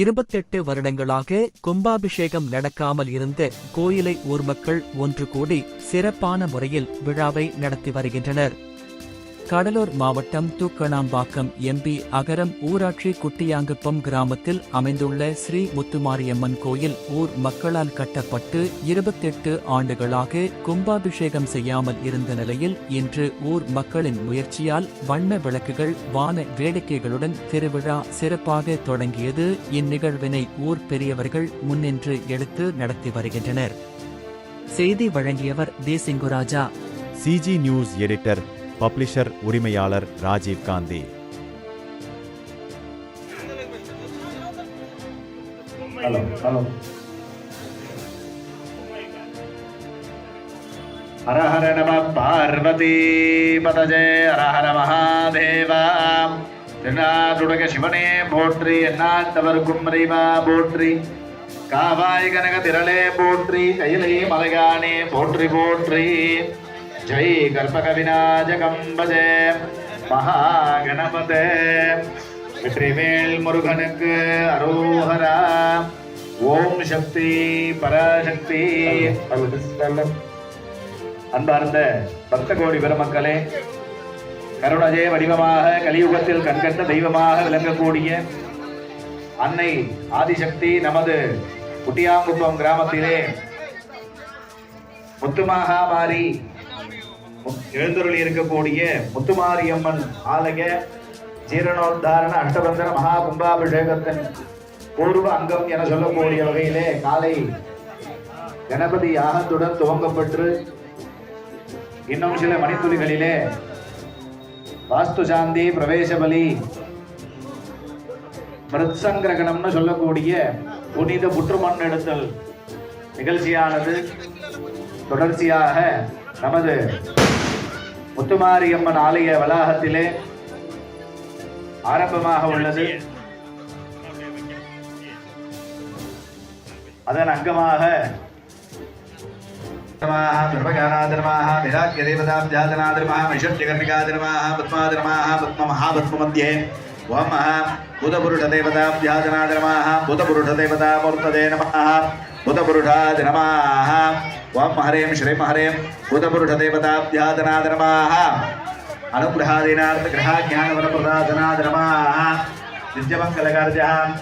28 வருடங்களாக கும்பாபிஷேகம் நடக்காமல் இருந்த கோயிலை ஊர் மக்கள் ஒன்று கூடி சிறப்பான முறையில் விழாவை நடத்தி வருகின்றனர். கடலூர் மாவட்டம் தூக்கணாம்பாக்கம் எம்பி அகரம் ஊராட்சி குட்டியாங்குப்பம் கிராமத்தில் அமைந்துள்ள ஸ்ரீ முத்துமாரியம்மன் கோயில் ஊர் மக்களால் கட்டப்பட்டு 28 ஆண்டுகளாக கும்பாபிஷேகம் செய்யாமல் இருந்த நிலையில் இன்று ஊர் மக்களின் முயற்சியால் வண்ண விளக்குகள் வான வேடிக்கைகளுடன் திருவிழா சிறப்பாக தொடங்கியது. இந்நிகழ்வினை ஊர் பெரியவர்கள் முன்னின்று எடுத்து நடத்தி வருகின்றனர். செய்தி வழங்கியவர் தேசிங்குராஜா. சிஜி நியூஸ் எடிட்டர் பப்ளிஷர் உரிமையாளர் ராஜீவ் காந்தி. ஹர ஹர நம பார்வதி பதஜே ஹர ஹர மகாதேவா. திருநாடுடைய சிவனே போற்றி, எந்நாட்டவர்க்கும் இறைவா போற்றி, காவாய் கனக திரளே போற்றி, கையிலே மலையானே போற்றி போற்றி. ஜெய் கற்பக விநாயகம்பஜே மகாகணபதே. வெற்றிவேல் முருகனுக்கு அரோஹரா. ஓம் சக்தி பராசக்தி. அன்பார்ந்த பக்த கோடி பெருமக்களே, கருணஜே வடிவமாக கலியுகத்தில் கண்கண்ட தெய்வமாக விளங்கக்கூடிய அன்னை ஆதிசக்தி நமது குட்டியாங்குப்பம் கிராமத்திலே முத்துமாகாமாரி எழுந்தருளி இருக்கக்கூடிய முத்துமாரியம்மன் ஆலய ஜீரணோத்தாரண அஷ்டபந்தன மகா கும்பாபிஷேகத்தின் பூர்வ அங்கம் என சொல்லக்கூடிய வகையிலே காலை கணபதி யாகத்துடன் துவங்கப்பட்டு இன்னும் சில மணித்துளிகளிலே வாஸ்து சாந்தி, பிரவேச பலி, மிருத்சங்கிரகணம்னு சொல்லக்கூடிய புனித புற்றுமண் எடுத்தல் நிகழ்ச்சியானது தொடர்ச்சியாக நமது முத்துமாரியம்மன் ஆலய வளாகத்திலே ஆரம்பமாக உள்ளது. அதன் அங்கமாக ஓம் ஹரேம் ஸ்ரீம் ஹரேம் பூதபுருஷதேவதாப்யாதனாத் நமः. அனுகிரகாதீனார்த்த கிரகாஜ்ஞானவரப்பிரதாதனாத் நமः. நித்யமங்கலகார்ஜாம்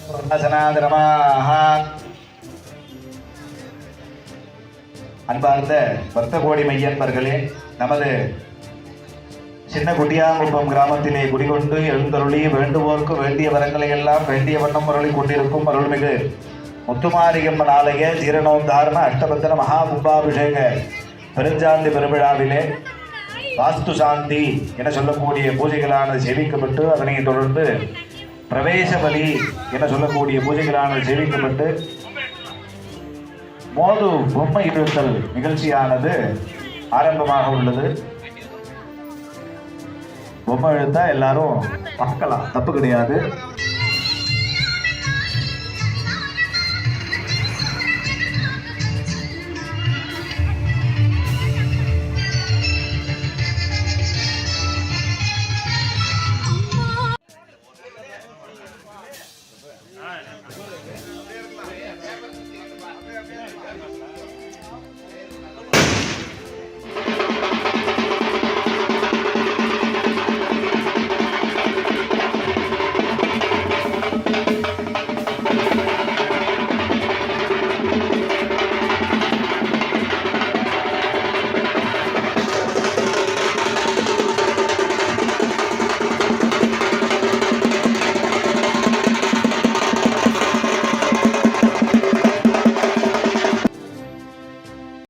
பிரதாசனாத் நமः. அன்பார்ந்த பக்த கோடி மையன்பர்களே, நமது சின்ன குட்டியாங்குப்பம் கிராமத்திலே குடிகொண்டு எழுந்தருளி வேண்டுவோர்க்கு வேண்டிய வரங்களை எல்லாம் வேண்டிய வண்ணம் அருளி கொண்டிருக்கும் அருள்மிகு முத்துமாரியம்மன் ஆலய ஜீரணோத்தாரண அஷ்டபந்தன மகா கும்பாபிஷேக பெருஞ்சாந்தி பெருவிழாவிலே வாஸ்து சாந்தி என சொல்லக்கூடிய பூஜைகளானது சேவிக்கப்பட்டு அதனை தொடர்ந்து பிரவேச பலி என சொல்லக்கூடிய பூஜைகளானது சேவிக்கப்பட்டு மோது பொம்மை இழுத்தல் நிகழ்ச்சியானது ஆரம்பமாக உள்ளது. பொம்மை இழுத்தா எல்லாரும் பார்க்கலாம், தப்பு கிடையாது.